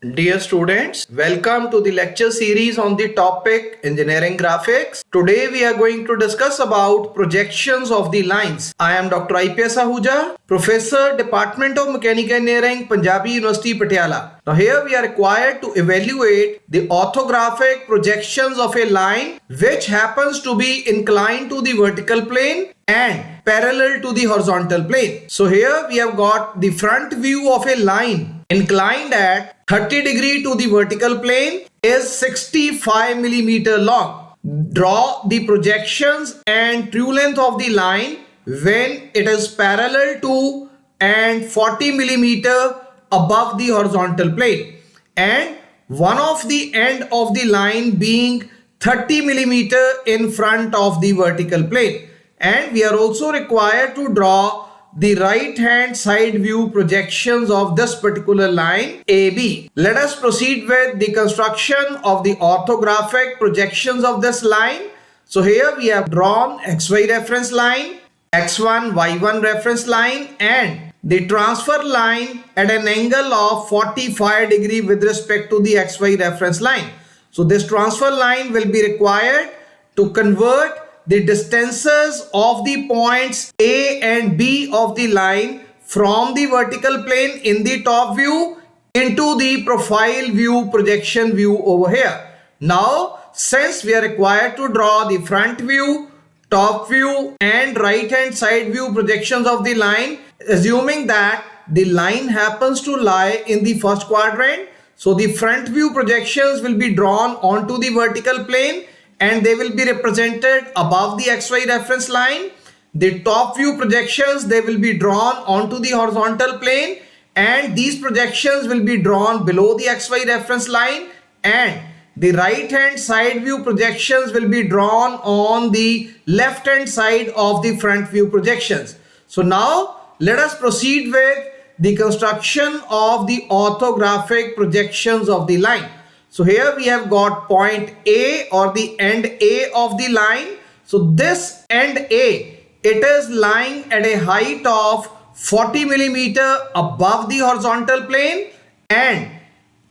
Dear students, welcome to the lecture series on the topic Engineering Graphics. Today we are going to discuss about projections of the lines. I am Dr. IPS Ahuja, Professor, Department of Mechanical Engineering, Punjabi University, Patiala. Now here we are required to evaluate the orthographic projections of a line which happens to be inclined to the vertical plane and parallel to the horizontal plane. So here we have got the front view of a line inclined at 30 degree to the vertical plane is 65 millimeter long. Draw the projections and true length of the line when it is parallel to and 40 millimeter above the horizontal plane, and one of the end of the line being 30 millimeter in front of the vertical plane. And we are also required to draw the right hand side view projections of this particular line AB. Let us proceed with the construction of the orthographic projections of this line. So here we have drawn XY reference line, X1, Y1 reference line and the transfer line at an angle of 45 degree with respect to the XY reference line. So this transfer line will be required to convert the distances of the points A and B of the line from the vertical plane in the top view into the profile view projection view over here. Now, since we are required to draw the front view, top view and right hand side view projections of the line, assuming that the line happens to lie in the first quadrant, so the front view projections will be drawn onto the vertical plane and they will be represented above the XY reference line. The top view projections, they will be drawn onto the horizontal plane and these projections will be drawn below the XY reference line, and the right hand side view projections will be drawn on the left hand side of the front view projections. So now let us proceed with the construction of the orthographic projections of the line. So here we have got point A or the end A of the line. So this end A, it is lying at a height of 40 millimeter above the horizontal plane and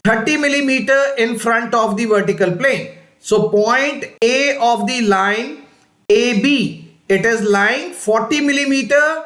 30 millimeter in front of the vertical plane. So point A of the line AB, it is lying 40 millimeter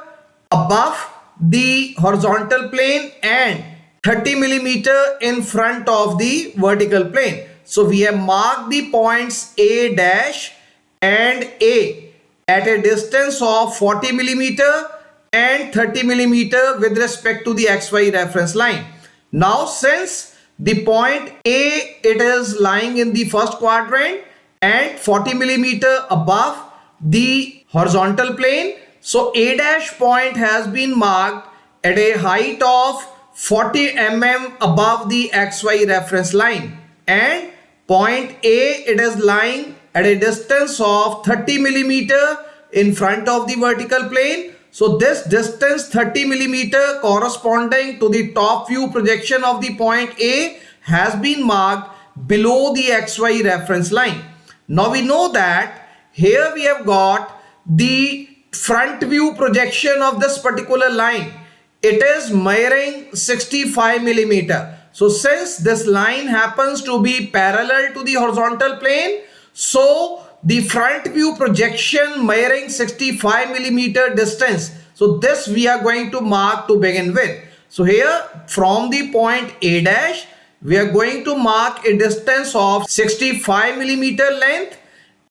above the horizontal plane and 30 millimeter in front of the vertical plane. So we have marked the points A dash and A at a distance of 40 millimeter and 30 millimeter with respect to the XY reference line. Now since the point A, it is lying in the first quadrant and 40 millimeter above the horizontal plane, so A dash point has been marked at a height of 40 mm above the XY reference line, and point A, it is lying at a distance of 30 millimeter in front of the vertical plane. So this distance 30 millimeter corresponding to the top view projection of the point A has been marked below the XY reference line. Now we know that here we have got the front view projection of this particular line. It is measuring 65 millimeter. So since this line happens to be parallel to the horizontal plane, so the front view projection measuring 65 millimeter distance, so this we are going to mark to begin with. So here from the point A dash, we are going to mark a distance of 65 millimeter length,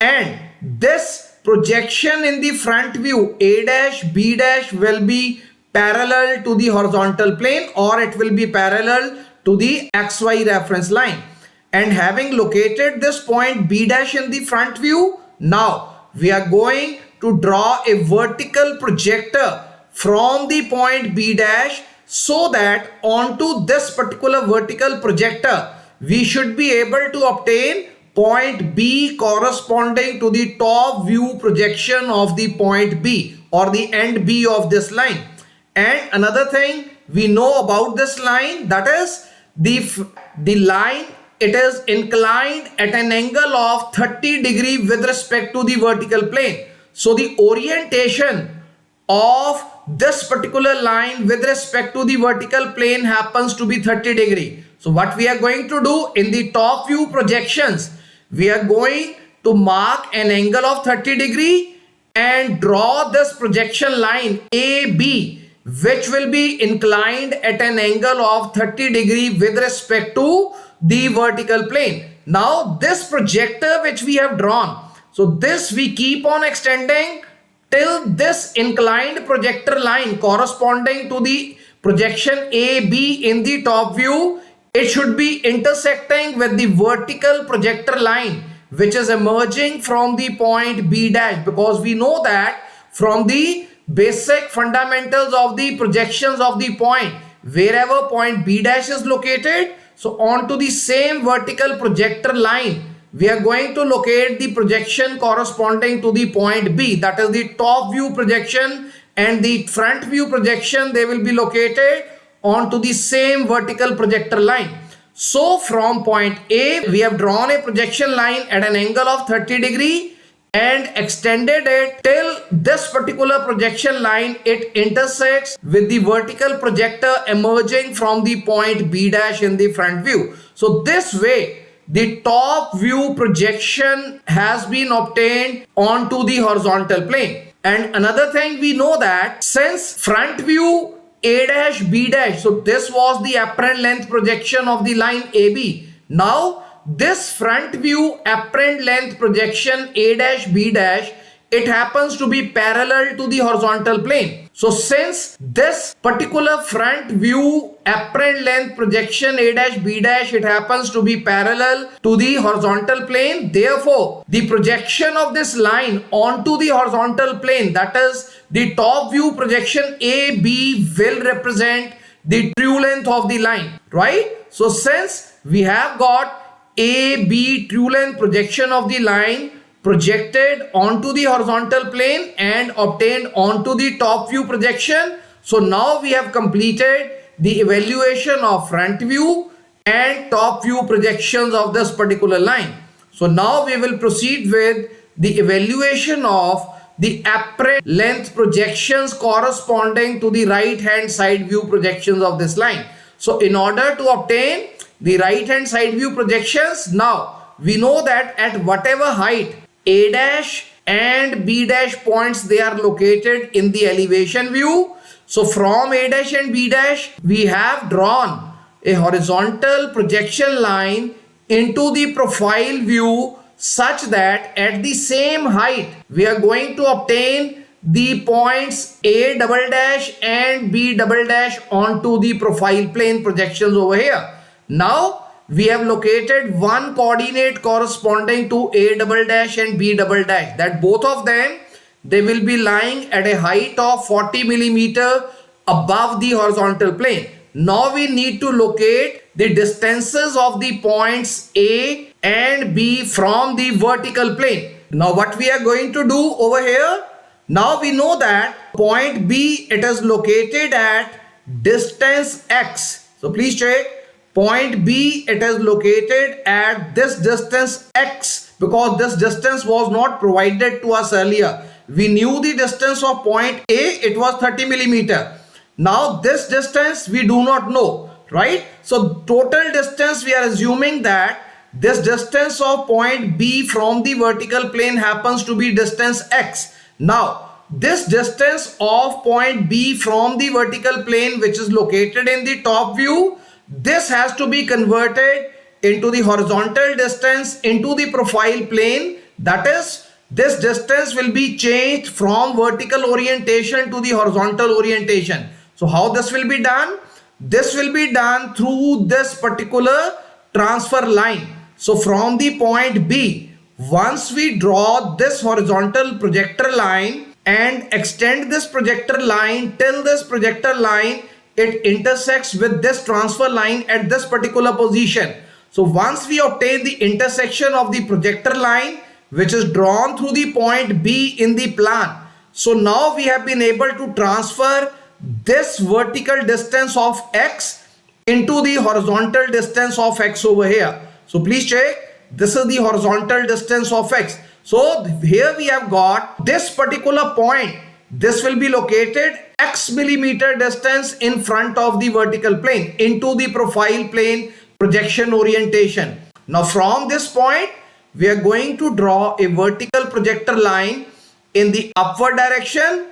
and this projection in the front view A dash B dash will be parallel to the horizontal plane or it will be parallel to the XY reference line. And having located this point B dash in the front view, now we are going to draw a vertical projector from the point B dash, so that onto this particular vertical projector we should be able to obtain point B corresponding to the top view projection of the point B or the end B of this line. And another thing we know about this line, that is the line, it is inclined at an angle of 30 degree with respect to the vertical plane. So the orientation of this particular line with respect to the vertical plane happens to be 30 degree. So what we are going to do in the top view projections, we are going to mark an angle of 30 degree and draw this projection line AB, which will be inclined at an angle of 30 degree with respect to the vertical plane. Now this projector which we have drawn, so this we keep on extending till this inclined projector line corresponding to the projection AB in the top view, it should be intersecting with the vertical projector line which is emerging from the point B dash, because we know that from the basic fundamentals of the projections of the point, wherever point B dash is located, so onto the same vertical projector line we are going to locate the projection corresponding to the point B, that is the top view projection, and the front view projection, they will be located onto the same vertical projector line. So from point A, we have drawn a projection line at an angle of 30 degree and extended it till this particular projection line, it intersects with the vertical projector emerging from the point B dash in the front view. So this way, the top view projection has been obtained onto the horizontal plane. And another thing, we know that since front view A dash B dash, so this was the apparent length projection of the line AB. Now this front view apparent length projection A dash B dash, it happens to be parallel to the horizontal plane. So since this particular front view apparent length projection A dash B dash, it happens to be parallel to the horizontal plane, therefore the projection of this line onto the horizontal plane, that is the top view projection AB, will represent the true length of the line, right? So since we have got AB true length projection of the line projected onto the horizontal plane and obtained onto the top view projection, so now we have completed the evaluation of front view and top view projections of this particular line. So now we will proceed with the evaluation of the apparent length projections corresponding to the right hand side view projections of this line. So in order to obtain the right hand side view projections, now we know that at whatever height A dash and B dash points they are located in the elevation view, so from A dash and B dash we have drawn a horizontal projection line into the profile view such that at the same height we are going to obtain the points A double dash and B double dash onto the profile plane projections over here. Now we have located one coordinate corresponding to A double dash and B double dash, that both of them, they will be lying at a height of 40 millimeter above the horizontal plane. Now we need to locate the distances of the points A and B from the vertical plane. Now what we are going to do over here, now we know that point B, it is located at distance X. So please check, point B, it is located at this distance X, because this distance was not provided to us earlier. We knew the distance of point A, it was 30 millimeter. Now this distance we do not know, right? So total distance, we are assuming that this distance of point B from the vertical plane happens to be distance X. Now this distance of point B from the vertical plane, which is located in the top view, this has to be converted into the horizontal distance into the profile plane. That is, this distance will be changed from vertical orientation to the horizontal orientation. So how this will be done? This will be done through this particular transfer line. So from the point B, once we draw this horizontal projector line and extend this projector line till this projector line, it intersects with this transfer line at this particular position. So once we obtain the intersection of the projector line, which is drawn through the point B in the plan, so now we have been able to transfer this vertical distance of X into the horizontal distance of X over here. So please check, this is the horizontal distance of X. So here we have got this particular point, this will be located X millimeter distance in front of the vertical plane into the profile plane projection orientation. Now from this point, we are going to draw a vertical projector line in the upward direction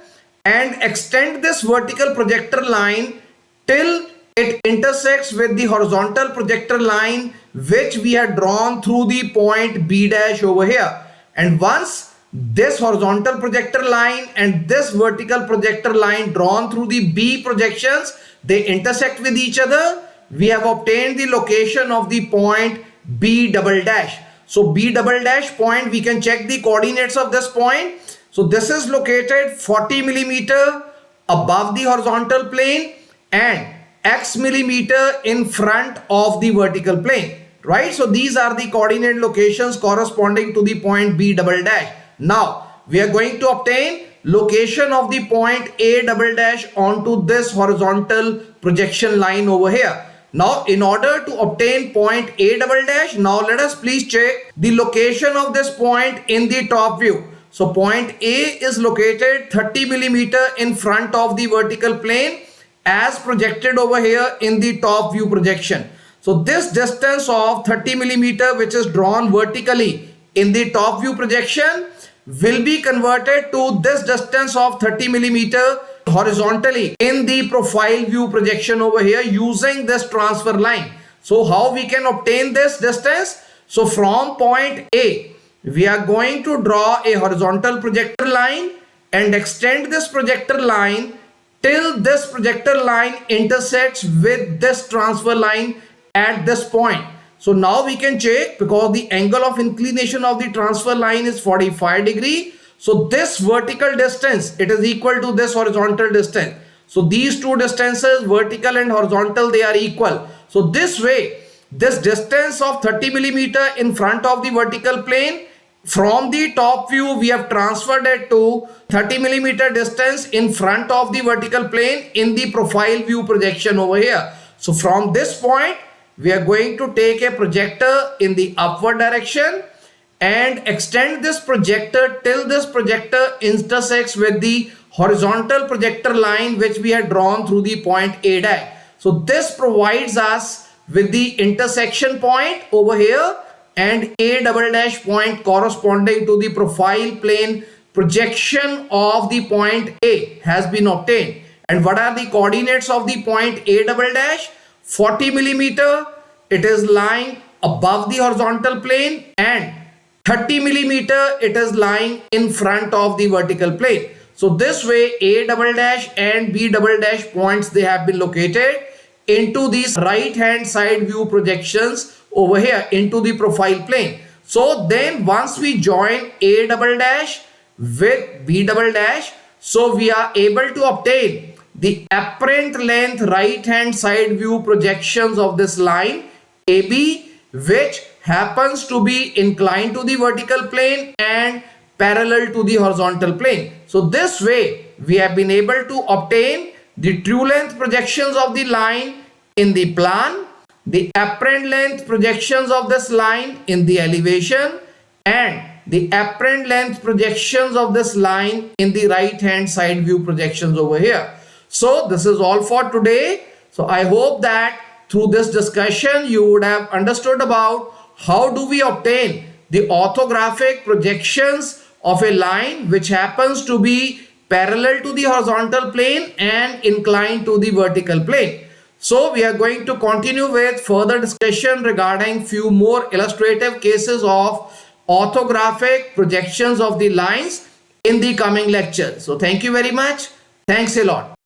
and extend this vertical projector line till it intersects with the horizontal projector line which we had drawn through the point B dash over here. And once this horizontal projector line and this vertical projector line drawn through the B projections, they intersect with each other, we have obtained the location of the point B double dash. So B double dash point, we can check the coordinates of this point. So this is located 40 millimeter above the horizontal plane and X millimeter in front of the vertical plane, right? So these are the coordinate locations corresponding to the point B double dash. Now we are going to obtain location of the point A double dash onto this horizontal projection line over here. Now in order to obtain point A double dash, now let us please check the location of this point in the top view. So point A is located 30 millimeter in front of the vertical plane as projected over here in the top view projection. So this distance of 30 millimeter which is drawn vertically in the top view projection will be converted to this distance of 30 millimeter horizontally in the profile view projection over here using this transfer line. So how we can obtain this distance? So from point A, we are going to draw a horizontal projector line and extend this projector line till this projector line intersects with this transfer line at this point. So now we can check, because the angle of inclination of the transfer line is 45 degree. So this vertical distance, it is equal to this horizontal distance. So these two distances, vertical and horizontal, they are equal. So this way, this distance of 30 millimeter in front of the vertical plane, from the top view, we have transferred it to 30 millimeter distance in front of the vertical plane in the profile view projection over here. So from this point, we are going to take a projector in the upward direction and extend this projector till this projector intersects with the horizontal projector line which we had drawn through the point A dash. So this provides us with the intersection point over here and A double dash point corresponding to the profile plane projection of the point A has been obtained. And what are the coordinates of the point A double dash? 40 millimeter, it is lying above the horizontal plane, and 30 millimeter, it is lying in front of the vertical plane. So this way A double dash and B double dash points, they have been located into these right hand side view projections over here into the profile plane. So then once we join A double dash with B double dash, so we are able to obtain the apparent length right hand side view projections of this line AB, which happens to be inclined to the vertical plane and parallel to the horizontal plane. So this way we have been able to obtain the true length projections of the line in the plan, the apparent length projections of this line in the elevation, and the apparent length projections of this line in the right hand side view projections over here. So this is all for today. So I hope that through this discussion you would have understood about how do we obtain the orthographic projections of a line which happens to be parallel to the horizontal plane and inclined to the vertical plane. So we are going to continue with further discussion regarding few more illustrative cases of orthographic projections of the lines in the coming lecture. So thank you very much. Thanks a lot.